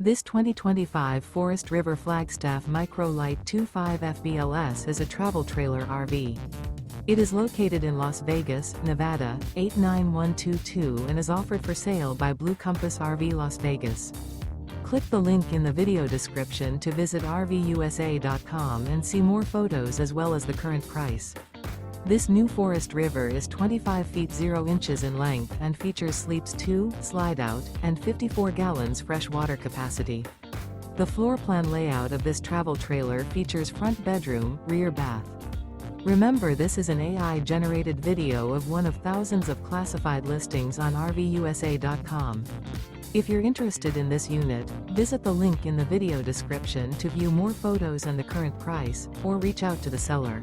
This 2025 Forest River Flagstaff Micro Lite 25 FBLS is a travel trailer RV. It is located in Las Vegas, Nevada, 89122 and is offered for sale by Blue Compass RV Las Vegas. Click the link in the video description to visit RVUSA.com and see more photos as well as the current price. This new Forest River is 25 feet 0 inches in length and features sleeps 2, Slideout, and 54 gallons fresh water capacity. The floor plan layout of this travel trailer features front bedroom, rear bath. Remember, this is an AI-generated video of one of thousands of classified listings on RVUSA.com. If you're interested in this unit, visit the link in the video description to view more photos and the current price, or reach out to the seller.